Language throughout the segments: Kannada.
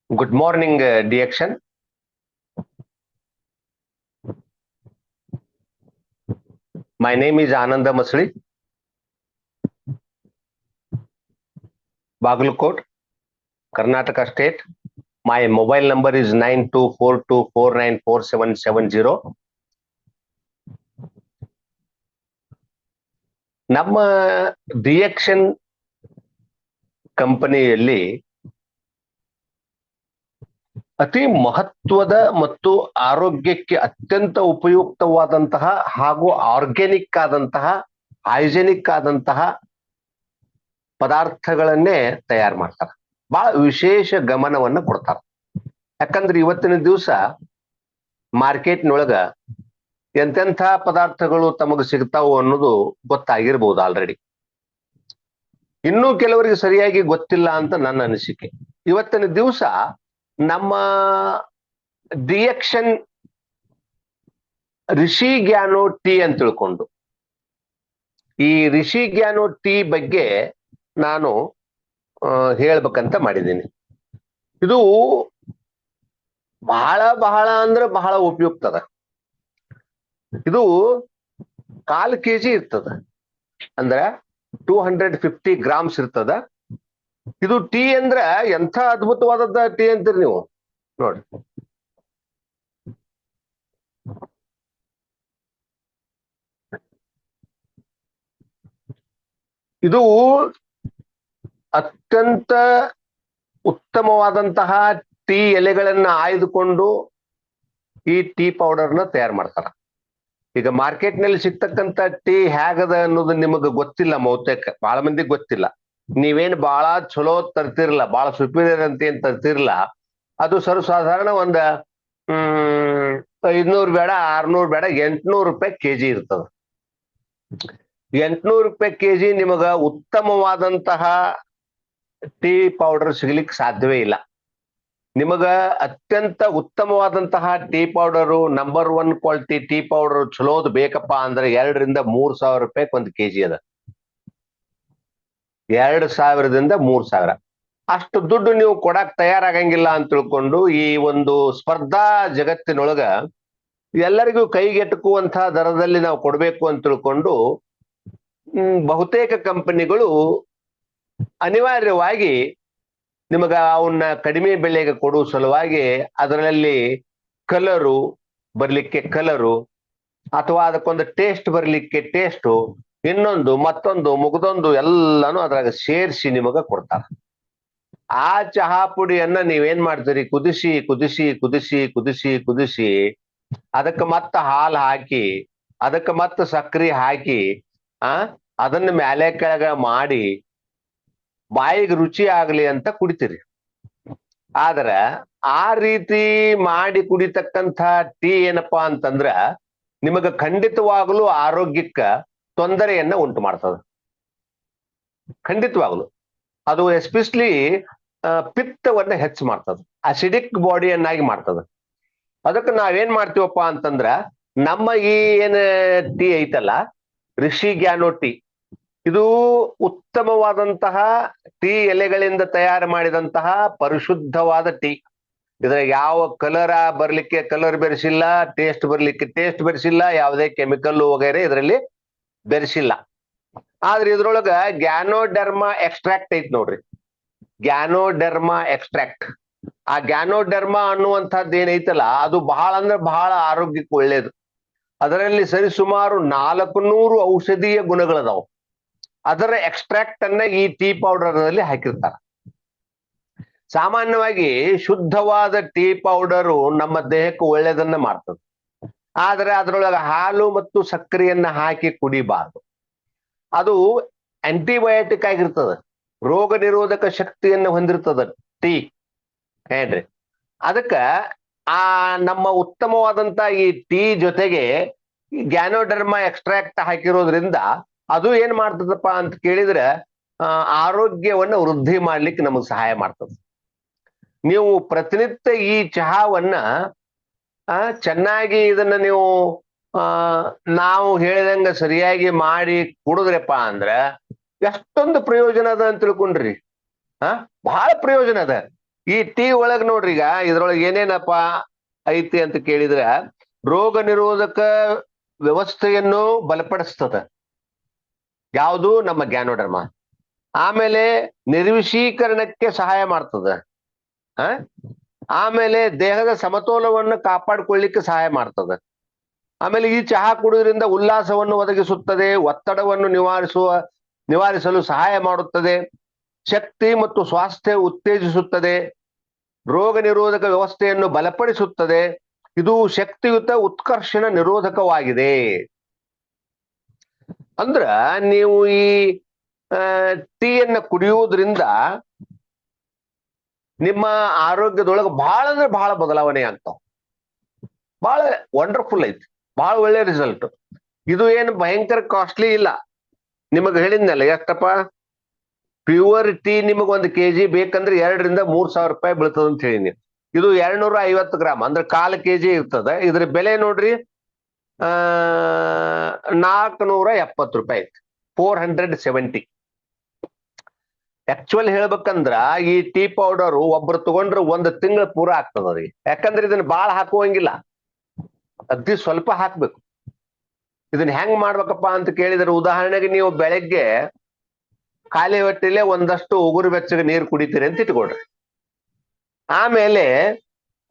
Good morning, Diakshan. My name is Ananda Masli, Bagalkot, Karnataka State. My mobile number is 9242494770. ನಮ್ಮ ಡಿಎಕ್ಷನ್ ಕಂಪನಿಯಲ್ಲಿ ಅತಿ ಮಹತ್ವದ ಮತ್ತು ಆರೋಗ್ಯಕ್ಕೆ ಅತ್ಯಂತ ಉಪಯುಕ್ತವಾದಂತಹ ಹಾಗೂ ಆರ್ಗ್ಯಾನಿಕ್ ಆದಂತಹ ಹೈಜೆನಿಕ್ ಆದಂತಹ ಪದಾರ್ಥಗಳನ್ನೇ ತಯಾರು ಮಾಡ್ತಾರೆ. ಬಹಳ ವಿಶೇಷ ಗಮನವನ್ನು ಕೊಡ್ತಾರೆ. ಯಾಕಂದ್ರೆ ಇವತ್ತಿನ ದಿವಸ ಮಾರ್ಕೆಟ್ನೊಳಗ ಎಂತೆಂಥ ಪದಾರ್ಥಗಳು ತಮಗೆ ಸಿಗ್ತಾವು ಅನ್ನೋದು ಗೊತ್ತಾಗಿರ್ಬೋದು ಆಲ್ರೆಡಿ. ಇನ್ನೂ ಕೆಲವರಿಗೆ ಸರಿಯಾಗಿ ಗೊತ್ತಿಲ್ಲ ಅಂತ ನನ್ನ ಅನಿಸಿಕೆ. ಇವತ್ತಿನ ದಿವಸ ನಮ್ಮ ಡಿಎಕ್ಷನ್ ರಿಷಿ ಗ್ಯಾನೋ ಟೀ ಅಂತ ತಿಳ್ಕೊಂಡು ಈ ರಿಷಿ ಗ್ಯಾನೋ ಟೀ ಬಗ್ಗೆ ನಾನು ಹೇಳ್ಬೇಕಂತ ಮಾಡಿದ್ದೀನಿ. ಇದು ಬಹಳ ಅಂದ್ರೆ ಬಹಳ ಉಪಯುಕ್ತದ. ಇದು 1/4 kg ಇರ್ತದ, ಅಂದ್ರೆ 250 ಗ್ರಾಮ್ಸ್ ಇರ್ತದ. ಇದು ಟೀ ಅಂದ್ರ ಎಂಥ ಅದ್ಭುತವಾದದ್ದ ಟೀ ಅಂತೀರಿ ನೀವು ನೋಡಿ. ಇದು ಅತ್ಯಂತ ಉತ್ತಮವಾದಂತಹ ಟೀ ಎಲೆಗಳನ್ನ ಆಯ್ದುಕೊಂಡು ಈ ಟೀ ಪೌಡರ್ನ ತಯಾರು ಮಾಡ್ತಾರ. ಈಗ ಮಾರ್ಕೆಟ್ ನಲ್ಲಿ ಸಿಗ್ತಕ್ಕಂತ ಟೀ ಹೇಗದ ಅನ್ನೋದು ನಿಮಗೆ ಗೊತ್ತಿಲ್ಲ, ಬಹುತೇಕ ಬಹಳ ಮಂದಿಗೆ ಗೊತ್ತಿಲ್ಲ. ನೀವೇನ್ ಬಹಳ ಚಲೋ ತರ್ತಿರ್ಲ, ಬಹಳ ಸುಪೀರಿಯರ್ ಅಂತ ಏನ್ ತರ್ತಿರ್ಲ, ಅದು ಸರ್ವಸಾಧಾರಣ ಒಂದ 500 ಬೇಡ, 600 ಬೇಡ, 800 ರೂಪಾಯಿ ಕೆಜಿ ಇರ್ತದ. 800 ರೂಪಾಯಿ ಕೆಜಿ ನಿಮಗ ಉತ್ತಮವಾದಂತಹ ಟೀ ಪೌಡರ್ ಸಿಗ್ಲಿಕ್ಕೆ ಸಾಧ್ಯವೇ ಇಲ್ಲ. ನಿಮಗ ಅತ್ಯಂತ ಉತ್ತಮವಾದಂತಹ tea powder, number 1 quality tea powder ಚಲೋದ್ ಬೇಕಪ್ಪ ಅಂದ್ರೆ 2,000 ರಿಂದ 3,000 ರೂಪಾಯಿ ಒಂದು ಕೆಜಿ ಅದ. 2,000 ದಿಂದ 3,000 ಅಷ್ಟು ದುಡ್ಡು ನೀವು ಕೊಡಕ್ ತಯಾರಾಗಂಗಿಲ್ಲ ಅಂತ ತಿಳ್ಕೊಂಡು ಈ ಒಂದು ಸ್ಪರ್ಧಾ ಜಗತ್ತಿನೊಳಗ ಎಲ್ಲರಿಗೂ ಕೈಗೆಟುಕುವಂತಹ ದರದಲ್ಲಿ ನಾವು ಕೊಡ್ಬೇಕು ಅಂತ ತಿಳ್ಕೊಂಡು ಬಹುತೇಕ ಕಂಪನಿಗಳು ಅನಿವಾರ್ಯವಾಗಿ ನಿಮಗ ಅವನ್ನ ಕಡಿಮೆ ಬೆಲೆಗೆ ಕೊಡುವ ಸಲುವಾಗಿ ಅದರಲ್ಲಿ ಕಲರು ಬರ್ಲಿಕ್ಕೆ ಕಲರು, ಅಥವಾ ಅದಕ್ಕೊಂದು ಟೇಸ್ಟ್ ಬರ್ಲಿಕ್ಕೆ ಟೇಸ್ಟು, ಇನ್ನೊಂದು ಮತ್ತೊಂದು ಮುಗ್ದೊಂದು ಎಲ್ಲಾನು ಅದ್ರಾಗ ಸೇರಿಸಿ ನಿಮಗ ಕೊಡ್ತಾರ. ಆ ಚಹಾ ಪುಡಿಯನ್ನ ನೀವೇನ್ ಮಾಡ್ತೀರಿ, ಕುದಿಸಿ ಕುದಿಸಿ ಕುದಿಸಿ ಕುದಿಸಿ ಕುದಿಸಿ ಅದಕ್ಕೆ ಮತ್ತ ಹಾಲು ಹಾಕಿ, ಅದಕ್ಕೆ ಮತ್ತ ಸಕ್ರಿ ಹಾಕಿ ಅದನ್ನ ಮ್ಯಾಲೆ ಕೆಳಗ ಮಾಡಿ ಬಾಯಿಗೆ ರುಚಿ ಆಗ್ಲಿ ಅಂತ ಕುಡಿತೀರಿ. ಆದ್ರ ಆ ರೀತಿ ಮಾಡಿ ಕುಡಿತಕ್ಕಂಥ ಟೀ ಏನಪ್ಪಾ ಅಂತಂದ್ರ ನಿಮಗ ಖಂಡಿತವಾಗ್ಲೂ ಆರೋಗ್ಯಕ್ಕ ತೊಂದರೆಯನ್ನ ಉಂಟು ಮಾಡ್ತದ. ಖಂಡಿತವಾಗ್ಲು ಅದು ಎಸ್ಪೆಷಲಿ ಪಿತ್ತವನ್ನ ಹೆಚ್ಚು ಮಾಡ್ತದ, ಅಸಿಡಿಕ್ ಬಾಡಿಯನ್ನಾಗಿ ಮಾಡ್ತದ. ಅದಕ್ಕೆ ನಾವೇನ್ ಮಾಡ್ತೀವಪ್ಪ ಅಂತಂದ್ರ ನಮ್ಮ ಈ ಏನ್ ಟೀ ಐತಲ್ಲ, ರಿಷಿ ಗ್ಯಾನೋ ಟೀ, ಇದು ಉತ್ತಮವಾದಂತಹ ಟೀ ಎಲೆಗಳಿಂದ ತಯಾರು ಮಾಡಿದಂತಹ ಪರಿಶುದ್ಧವಾದ ಟೀ. ಇದ್ರ ಯಾವ ಕಲರ್ ಬರ್ಲಿಕ್ಕೆ ಕಲರ್ ಬೆರೆಸಿಲ್ಲ, ಟೇಸ್ಟ್ ಬರ್ಲಿಕ್ಕೆ ಟೇಸ್ಟ್ ಬೆರೆಸಿಲ್ಲ, ಯಾವುದೇ ಕೆಮಿಕಲ್ ವಗೈರೆ ಇದರಲ್ಲಿ ಬೆರೆಸಿಲ್ಲ. ಆದ್ರೆ ಇದ್ರೊಳಗ ಗ್ಯಾನೋಡರ್ಮಾ ಎಕ್ಸ್ಟ್ರಾಕ್ಟ್ ಐತ್ ನೋಡ್ರಿ, ಗ್ಯಾನೋಡರ್ಮಾ ಎಕ್ಸ್ಟ್ರಾಕ್ಟ್. ಆ ಗ್ಯಾನೋಡರ್ಮಾ ಅನ್ನುವಂಥದ್ದು ಏನೈತಲ್ಲ, ಅದು ಬಹಳ ಅಂದ್ರೆ ಬಹಳ ಆರೋಗ್ಯಕ್ಕೆ ಒಳ್ಳೇದು. ಅದರಲ್ಲಿ ಸರಿಸುಮಾರು 400 ಔಷಧೀಯ ಗುಣಗಳದಾವು. ಅದರ ಎಕ್ಸ್ಟ್ರಾಕ್ಟ್ ಅನ್ನ ಈ ಟೀ ಪೌಡರ್ ನಲ್ಲಿ ಹಾಕಿರ್ತಾರ. ಸಾಮಾನ್ಯವಾಗಿ ಶುದ್ಧವಾದ ಟೀ ಪೌಡರು ನಮ್ಮ ದೇಹಕ್ಕೆ ಒಳ್ಳೆಯದನ್ನ ಮಾಡ್ತದೆ. ಆದ್ರೆ ಅದ್ರೊಳಗೆ ಹಾಲು ಮತ್ತು ಸಕ್ಕರೆಯನ್ನ ಹಾಕಿ ಕುಡಿಬಾರ್ದು. ಅದು ಆಂಟಿಬಯೋಟಿಕ್ ಆಗಿರ್ತದ, ರೋಗ ನಿರೋಧಕ ಶಕ್ತಿಯನ್ನು ಹೊಂದಿರ್ತದ ಟೀ ಏನ್ರಿ. ಅದಕ್ಕ ಆ ನಮ್ಮ ಉತ್ತಮವಾದಂತ ಈ ಟೀ ಜೊತೆಗೆ ಗ್ಯಾನೋಡರ್ಮಾ ಎಕ್ಸ್ಟ್ರಾಕ್ಟ್ ಹಾಕಿರೋದ್ರಿಂದ ಅದು ಏನ್ ಮಾಡ್ತದಪ್ಪ ಅಂತ ಕೇಳಿದ್ರೆ ಆರೋಗ್ಯವನ್ನ ವೃದ್ಧಿ ಮಾಡ್ಲಿಕ್ಕೆ ನಮಗ್ ಸಹಾಯ ಮಾಡ್ತದೆ. ನೀವು ಪ್ರತಿನಿತ್ಯ ಈ ಚಹಾವನ್ನ ಚೆನ್ನಾಗಿ ಇದನ್ನ ನೀವು ನಾವು ಹೇಳಿದಂಗ ಸರಿಯಾಗಿ ಮಾಡಿ ಕುಡಿದ್ರಪ್ಪ ಅಂದ್ರ ಎಷ್ಟೊಂದು ಪ್ರಯೋಜನ ಅದ ಅಂತ ತಿಳ್ಕೊಂಡ್ರಿ. ಬಹಳ ಪ್ರಯೋಜನ ಅದ. ಈ ಟೀ ಒಳಗ್ ನೋಡ್ರಿ, ಈಗ ಇದ್ರೊಳಗೆ ಏನೇನಪ್ಪ ಐತಿ ಅಂತ ಕೇಳಿದ್ರ, ರೋಗ ನಿರೋಧಕ ವ್ಯವಸ್ಥೆಯನ್ನು ಬಲಪಡಿಸ್ತದ ಯಾವುದು, ನಮ್ಮ ಗ್ಯಾನೋಡರ್ಮ. ಆಮೇಲೆ ನಿರ್ವಿಷೀಕರಣಕ್ಕೆ ಸಹಾಯ ಮಾಡ್ತದ. ಆಮೇಲೆ ದೇಹದ ಸಮತೋಲವನ್ನು ಕಾಪಾಡಿಕೊಳ್ಳಿಕ್ಕೆ ಸಹಾಯ ಮಾಡ್ತದೆ. ಆಮೇಲೆ ಈ ಚಹಾ ಕುಡಿಯೋದ್ರಿಂದ ಉಲ್ಲಾಸವನ್ನು ಒದಗಿಸುತ್ತದೆ, ಒತ್ತಡವನ್ನು ನಿವಾರಿಸಲು ಸಹಾಯ ಮಾಡುತ್ತದೆ, ಶಕ್ತಿ ಮತ್ತು ಸ್ವಾಸ್ಥ್ಯ ಉತ್ತೇಜಿಸುತ್ತದೆ, ರೋಗ ನಿರೋಧಕ ವ್ಯವಸ್ಥೆಯನ್ನು ಬಲಪಡಿಸುತ್ತದೆ, ಇದು ಶಕ್ತಿಯುತ ಉತ್ಕರ್ಷಣ ನಿರೋಧಕವಾಗಿದೆ. ಅಂದ್ರ ನೀವು ಈ ಟೀಯನ್ನ ಕುಡಿಯುವುದರಿಂದ ನಿಮ್ಮ ಆರೋಗ್ಯದೊಳಗೆ ಬಹಳ ಅಂದ್ರೆ ಬಹಳ ಬದಲಾವಣೆ ಆಗ್ತಾವ. ಬಹಳ ವಂಡರ್ಫುಲ್ ಐತಿ, ಬಹಳ ಒಳ್ಳೆ ರಿಸಲ್ಟ್. ಇದು ಏನು ಭಯಂಕರ ಕಾಸ್ಟ್ಲಿ ಇಲ್ಲ. ನಿಮಗ್ ಹೇಳಿದ್ನಲ್ಲ ಎಷ್ಟಪ್ಪ, ಪ್ಯೂರ್ ಟೀ ನಿಮಗ್ 1 kg ಬೇಕಂದ್ರೆ 2,000-3,000 ರೂಪಾಯಿ ಬೀಳ್ತದ ಅಂತ ಹೇಳಿನಿ. ಇದು 250 ಗ್ರಾಮ್ ಅಂದ್ರೆ 1/4 kg ಇರ್ತದ. ಇದ್ರ ಬೆಲೆ ನೋಡ್ರಿ 470 ರೂಪಾಯಿ ಐತಿ, 470. ಆಕ್ಚುಲ್ ಹೇಳ್ಬೇಕಂದ್ರ ಈ ಟೀ ಪೌಡರ್ ಒಬ್ರು ತಗೊಂಡ್ರೆ 1 ತಿಂಗಳ ಪೂರ ಆಗ್ತದ ರೀ. ಯಾಕಂದ್ರೆ ಇದನ್ನ ಬಾಳ ಹಾಕುವಂಗಿಲ್ಲ, ಅತಿ ಸ್ವಲ್ಪ ಹಾಕ್ಬೇಕು. ಇದನ್ನ ಹೆಂಗ್ ಮಾಡ್ಬೇಕಪ್ಪ ಅಂತ ಕೇಳಿದ್ರೆ, ಉದಾಹರಣೆಗೆ ನೀವು ಬೆಳಗ್ಗೆ ಖಾಲಿ ಹೊಟ್ಟೆಲೆ ಒಂದಷ್ಟು ಉಗುರು ಬೆಚ್ಚಗೆ ನೀರು ಕುಡಿತೀರಿ ಅಂತ ಇಟ್ಕೊಳ್ರಿ. ಆಮೇಲೆ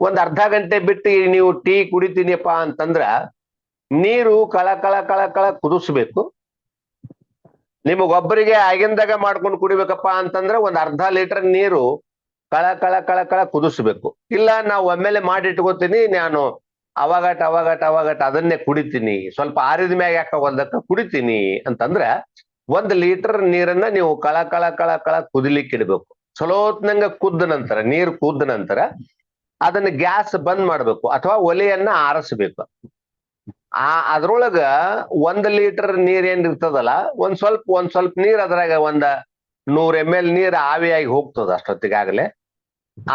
ಒಂದ್ ಅರ್ಧ ಗಂಟೆ ಬಿಟ್ಟು ನೀವು ಟೀ ಕುಡಿತೀನಿಪ್ಪ ಅಂತಂದ್ರ ನೀರು ಕಳ ಕಳ ಕಳ ಕಳ ಕುದಿಸ್ಬೇಕು. ನಿಮಗೊಬ್ಬರಿಗೆ ಆಗಿಂದಾಗ ಮಾಡ್ಕೊಂಡು ಕುಡಿಬೇಕಪ್ಪ ಅಂತಂದ್ರೆ ಒಂದ್ ಅರ್ಧ ಲೀಟರ್ ನೀರು ಕಳ ಕಳ ಕಳ ಕಳ ಕುದಿಸ್ಬೇಕು. ಇಲ್ಲ ನಾವು ಒಮ್ಮೆಲೆ ಮಾಡಿ ಇಟ್ಕೋತೀನಿ, ನಾನು ಅವಾಗಟ ಅದನ್ನೇ ಕುಡಿತೀನಿ, ಸ್ವಲ್ಪ ಆರಿದ ಮ್ಯಾಗ ಯಾಕ ಒಂದಕ್ಕ ಕುಡಿತೀನಿ ಅಂತಂದ್ರ 1 ಲೀಟರ್ ನೀರನ್ನ ನೀವು ಕಳ ಕಳ ಕಳ ಕಳ ಕುದಿಲಿಕ್ಕೆ ಇಡ್ಬೇಕು. ಚಲೋತ್ನಂಗ ಕುದ್ದ ನಂತರ, ನೀರು ಕುದ್ದ ನಂತರ ಅದನ್ನ ಗ್ಯಾಸ್ ಬಂದ್ ಮಾಡ್ಬೇಕು ಅಥವಾ ಒಲೆಯನ್ನ ಆರಿಸ್ಬೇಕು. ಅದ್ರೊಳಗ 1 ಲೀಟರ್ ನೀರ್ ಏನ್ ಇರ್ತದಲ್ಲ, ಒಂದ್ ಸ್ವಲ್ಪ ನೀರ್ ಅದ್ರಾಗ 100 ml ನೀರ್ ಆವಿಯಾಗಿ ಹೋಗ್ತದ ಅಷ್ಟೊತ್ತಿಗಾಗಲೇ.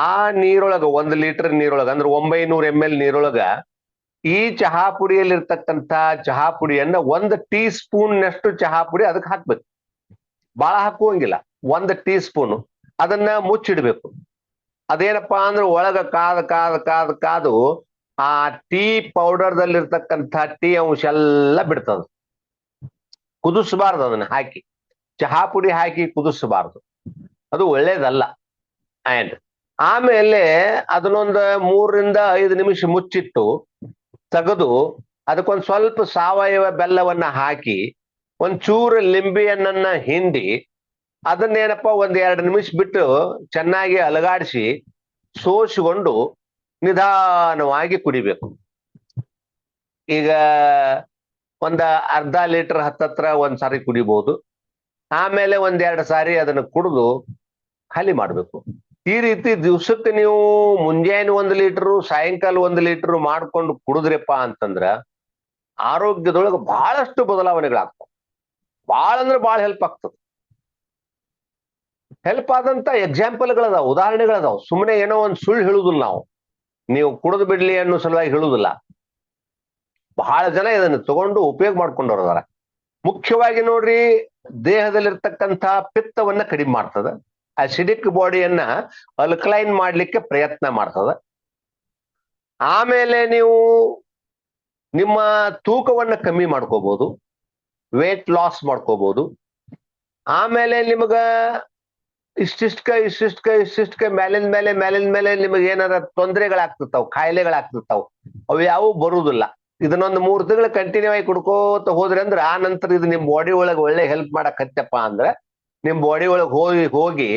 ಆ ನೀರೊಳಗ 1 ಲೀಟರ್ ನೀರೊಳಗ ಅಂದ್ರೆ 900 ml ನೀರೊಳಗ ಈ ಚಹಾ ಪುಡಿಯಲ್ಲಿರ್ತಕ್ಕಂಥ ಚಹಾ ಪುಡಿಯನ್ನ 1 ಟೀ ಸ್ಪೂನ್ ನಷ್ಟು ಚಹಾ ಪುಡಿ ಅದಕ್ಕೆ ಹಾಕ್ಬೇಕು. ಬಾಳ ಹಾಕುವಂಗಿಲ್ಲ, 1 ಟೀ ಸ್ಪೂನ್. ಅದನ್ನ ಮುಚ್ಚಿಡ್ಬೇಕು. ಅದೇನಪ್ಪಾ ಅಂದ್ರೆ ಒಳಗ ಕಾದು ಆ ಟೀ ಪೌಡರ್ದಲ್ಲಿರ್ತಕ್ಕಂಥ ಟೀ ಅಂಶ ಎಲ್ಲ ಬಿಡ್ತದ. ಕುದಿಸಬಾರ್ದು, ಅದನ್ನ ಹಾಕಿ ಚಹಾ ಪುಡಿ ಹಾಕಿ ಕುದಿಸಬಾರ್ದು, ಅದು ಒಳ್ಳೇದಲ್ಲ. ಅಂಡ್ ಆಮೇಲೆ ಅದನ್ನೊಂದು 3-5 ನಿಮಿಷ ಮುಚ್ಚಿಟ್ಟು ತೆಗೆದು ಅದಕ್ಕೊಂದ್ ಸ್ವಲ್ಪ ಸಾವಯವ ಬೆಲ್ಲವನ್ನ ಹಾಕಿ ಒಂಚೂರು ಲಿಂಬೆ ಹಣ್ಣನ್ನ ಹಿಂಡಿ ಅದನ್ನೇನಪ್ಪ 1-2 ನಿಮಿಷ ಬಿಟ್ಟು ಚೆನ್ನಾಗಿ ಅಲಗಾಡಿಸಿ ಸೋಸಿಕೊಂಡು ನಿಧಾನವಾಗಿ ಕುಡಿಬೇಕು. ಈಗ ಒಂದ ಅರ್ಧ ಲೀಟರ್ ಹತ್ತತ್ರ ಒಂದ್ಸಾರಿ ಕುಡಿಬಹುದು. ಆಮೇಲೆ 1-2 ಸಾರಿ ಅದನ್ನ ಕುಡಿದು ಖಾಲಿ ಮಾಡ್ಬೇಕು. ಈ ರೀತಿ ದಿವ್ಸಕ್ಕೆ ನೀವು ಮುಂಜಾನೆ 1 ಲೀಟರ್, ಸಾಯಂಕಾಲ 1 ಲೀಟರ್ ಮಾಡ್ಕೊಂಡು ಕುಡಿದ್ರಪ್ಪ ಅಂತಂದ್ರ ಆರೋಗ್ಯದೊಳಗೆ ಬಹಳಷ್ಟು ಬದಲಾವಣೆಗಳಾಗ್ತವೆ. ಬಹಳ ಅಂದ್ರೆ ಬಹಳ ಹೆಲ್ಪ್ ಆಗ್ತದೆ. ಹೆಲ್ಪ್ ಆದಂತ ಎಕ್ಸಾಂಪಲ್ಗಳದಾವ, ಉದಾಹರಣೆಗಳದಾವ. ಸುಮ್ಮನೆ ಏನೋ ಒಂದ್ ಸುಳ್ಳು ಹೇಳುದಿಲ್ಲ ನಾವು, ನೀವು ಕುಡಿದು ಬಿಡ್ಲಿ ಅನ್ನೋ ಸಲುವಾಗಿ ಹೇಳುದಿಲ್ಲ. ಬಹಳ ಜನ ಇದನ್ನು ತಗೊಂಡು ಉಪಯೋಗ ಮಾಡ್ಕೊಂಡವ್ರದಾರ. ಮುಖ್ಯವಾಗಿ ನೋಡ್ರಿ, ದೇಹದಲ್ಲಿರ್ತಕ್ಕಂಥ ಪಿತ್ತವನ್ನ ಕಡಿಮೆ ಮಾಡ್ತದ, ಅಸಿಡಿಕ್ ಬಾಡಿಯನ್ನ ಅಲ್ಕಲೈನ್ ಮಾಡ್ಲಿಕ್ಕೆ ಪ್ರಯತ್ನ ಮಾಡ್ತದ. ಆಮೇಲೆ ನೀವು ನಿಮ್ಮ ತೂಕವನ್ನ ಕಮ್ಮಿ ಮಾಡ್ಕೋಬಹುದು, ವೇಟ್ ಲಾಸ್ ಮಾಡ್ಕೋಬಹುದು. ಆಮೇಲೆ ನಿಮಗ ಇಷ್ಟಿಷ್ಟಕ ಮೇಲಿನ ಮೇಲೆ ನಿಮಗೆ ಏನಾರ ತೊಂದರೆಗಳಾಗ್ತಿರ್ತಾವ, ಕಾಯಿಲೆಗಳಾಗ್ತಿರ್ತಾವ, ಅವು ಯಾವ ಬರುವುದಿಲ್ಲ. ಇದನ್ನೊಂದು 3 ತಿಂಗಳು ಕಂಟಿನ್ಯೂ ಆಗಿ ಕುಡ್ಕೋತ ಹೋದ್ರಿ ಅಂದ್ರೆ ಆ ನಂತರ ಇದು ನಿಮ್ ಬಾಡಿ ಒಳಗೆ ಒಳ್ಳೆ ಹೆಲ್ಪ್ ಮಾಡಕತ್ತಪ್ಪ ಅಂದ್ರೆ ನಿಮ್ ಬಾಡಿ ಒಳಗೆ ಹೋಗಿ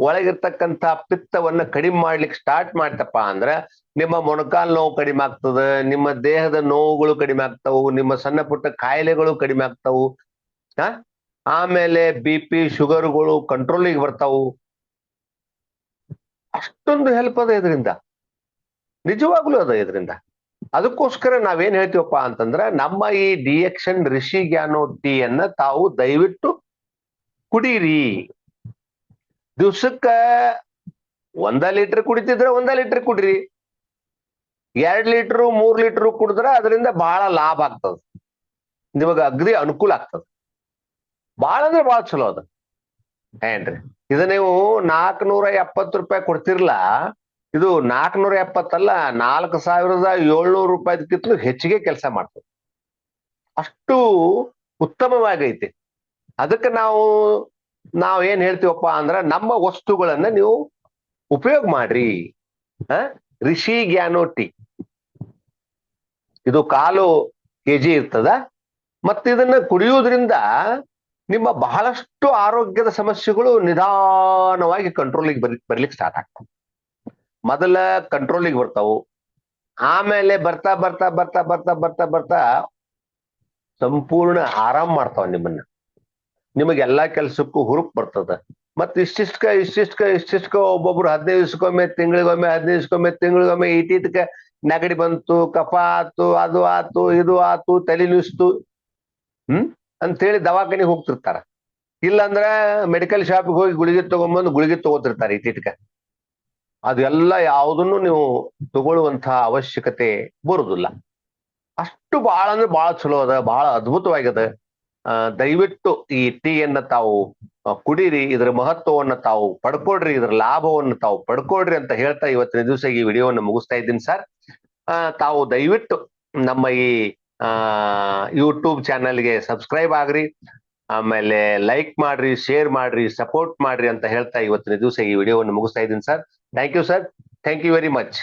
ಒಳಗಿರ್ತಕ್ಕಂಥ ಪಿತ್ತವನ್ನ ಕಡಿಮೆ ಮಾಡ್ಲಿಕ್ಕೆ ಸ್ಟಾರ್ಟ್ ಮಾಡ್ತಪ್ಪ ಅಂದ್ರೆ ನಿಮ್ಮ ಮೊಣಕಾಲ್ ನೋವು ಕಡಿಮೆ ಆಗ್ತದ, ನಿಮ್ಮ ದೇಹದ ನೋವುಗಳು ಕಡಿಮೆ ಆಗ್ತಾವು, ನಿಮ್ಮ ಸಣ್ಣ ಪುಟ್ಟ ಕಾಯಿಲೆಗಳು ಕಡಿಮೆ ಆಗ್ತಾವು. ಆಮೇಲೆ BP ಶುಗರ್ಗಳು ಕಂಟ್ರೋಲಿಗೆ ಬರ್ತಾವು. ಅಷ್ಟೊಂದು ಹೆಲ್ಪ್ ಅದ ಇದರಿಂದ, ನಿಜವಾಗ್ಲೂ ಅದ ಇದರಿಂದ. ಅದಕ್ಕೋಸ್ಕರ ನಾವೇನ್ ಹೇಳ್ತೀವಪ್ಪ ಅಂತಂದ್ರ, ನಮ್ಮ ಈ ಡಿಎಕ್ಷನ್ ರಿಷಿ ಗ್ಯಾನೋ ಟೀಯನ್ನ ತಾವು ದಯವಿಟ್ಟು ಕುಡೀರಿ. ದಿವ್ಸಕ್ಕ 1 ಲೀಟರ್ ಕುಡಿತಿದ್ರೆ 1 ಲೀಟರ್ ಕುಡ್ರಿ, 2 ಲೀಟರ್ 3 ಲೀಟರ್ ಕುಡಿದ್ರ ಅದರಿಂದ ಬಹಳ ಲಾಭ ಆಗ್ತದ, ನಿಮಗ ಅಗ್ದಿ ಅನುಕೂಲ ಆಗ್ತದ. ಬಹಳ ಅಂದ್ರೆ ಬಹಳ ಚಲೋ ಅದ ಏನ್ರಿ. ಇದು ನೀವು 470 ರೂಪಾಯಿ ಕೊಡ್ತಿರ್ಲಾ, ಇದು 470 4,700 ರೂಪಾಯಿದಕ್ಕಿಂತಲೂ ಹೆಚ್ಚಿಗೆ ಕೆಲಸ ಮಾಡ್ತದೆ. ಅಷ್ಟು ಉತ್ತಮವಾಗೈತಿ. ಅದಕ್ಕೆ ನಾವು ಏನ್ ಹೇಳ್ತೀವಪ್ಪ ಅಂದ್ರ ನಮ್ಮ ವಸ್ತುಗಳನ್ನ ನೀವು ಉಪಯೋಗ ಮಾಡ್ರಿ. ರಿಷಿ ಗ್ಯಾನೋ ಟೀ ಇದು 1/4 kg ಇರ್ತದ. ಮತ್ತೆ ಇದನ್ನ ಕುಡಿಯುವುದರಿಂದ ನಿಮ್ಮ ಬಹಳಷ್ಟು ಆರೋಗ್ಯದ ಸಮಸ್ಯೆಗಳು ನಿಧಾನವಾಗಿ ಕಂಟ್ರೋಲಿಗೆ ಬರ್ಲಿಕ್ಕೆ ಸ್ಟಾರ್ಟ್ ಆಗ್ತವೆ. ಮೊದಲ ಕಂಟ್ರೋಲಿಗೆ ಬರ್ತಾವು, ಆಮೇಲೆ ಬರ್ತಾ ಬರ್ತಾ ಬರ್ತಾ ಬರ್ತಾ ಬರ್ತಾ ಬರ್ತಾ ಸಂಪೂರ್ಣ ಆರಾಮ್ ಮಾಡ್ತಾವ ನಿಮ್ಮನ್ನ. ನಿಮಗೆ ಎಲ್ಲಾ ಕೆಲ್ಸಕ್ಕೂ ಹುರುಪ್ ಬರ್ತದ. ಮತ್ ಇಷ್ಟಿಷ್ಟ್ಕ ಒಬ್ಬೊಬ್ರು 15 ದಿವ್ಸಕ್ಕೊಮ್ಮೆ, ತಿಂಗಳಿಗೊಮ್ಮೆ, 15 ದಿವ್ಸಕ್ಕೊಮ್ಮೆ, ತಿಂಗಳಿಗೊಮ್ಮೆ ಇಟ್ಟಿಟ್ಕ ನೆಗಡಿ ಬಂತು, ಕಫ ಆತು, ಅದು ಆತು, ಇದು ಆತು, ತಲೆ ನುಸ್ತು ಅಂತೇಳಿ ದವಾಖಾನಿಗೆ ಹೋಗ್ತಿರ್ತಾರ. ಇಲ್ಲಾಂದ್ರ ಮೆಡಿಕಲ್ ಶಾಪ್ಗೆ ಹೋಗಿ ಗುಳಿಗೆ ತಗೊಂಬಂದು ಗುಳಿಗೆ ತಗೋತಿರ್ತಾರೆ ಇಟ್ಟಿಟ್ಕ. ಅದೆಲ್ಲ ಯಾವುದನ್ನು ನೀವು ತಗೊಳ್ಳುವಂತಹ ಅವಶ್ಯಕತೆ ಬರುದಿಲ್ಲ. ಅಷ್ಟು ಬಹಳ ಅಂದ್ರೆ ಬಹಳ ಚಲೋ ಅದ, ಬಹಳ ಅದ್ಭುತವಾಗಿದೆ. ದಯವಿಟ್ಟು ಈ ಟೀಯನ್ನ ತಾವು ಕುಡೀರಿ, ಇದರ ಮಹತ್ವವನ್ನು ತಾವು ಪಡ್ಕೊಳ್ರಿ, ಇದರ ಲಾಭವನ್ನು ತಾವು ಪಡ್ಕೊಳ್ರಿ ಅಂತ ಹೇಳ್ತಾ ಇವತ್ತಿನ ದಿವಸ ಈ ವಿಡಿಯೋವನ್ನು ಮುಗಿಸ್ತಾ ಇದ್ದೀನಿ ಸರ್. ತಾವು ದಯವಿಟ್ಟು ನಮ್ಮ ಈ ಯೂಟ್ಯೂಬ್ ಚಾನೆಲ್ಗೆ ಸಬ್ಸ್ಕ್ರೈಬ್ ಆಗ್ರಿ, ಆಮೇಲೆ ಲೈಕ್ ಮಾಡ್ರಿ, ಶೇರ್ ಮಾಡ್ರಿ, ಸಪೋರ್ಟ್ ಮಾಡ್ರಿ ಅಂತ ಹೇಳ್ತಾ ಇವತ್ತಿನ ದಿವಸ ಈ ವಿಡಿಯೋವನ್ನು ಮುಗಿಸ್ತಾ ಇದ್ದೀನಿ sir. Thank you sir, thank you very much.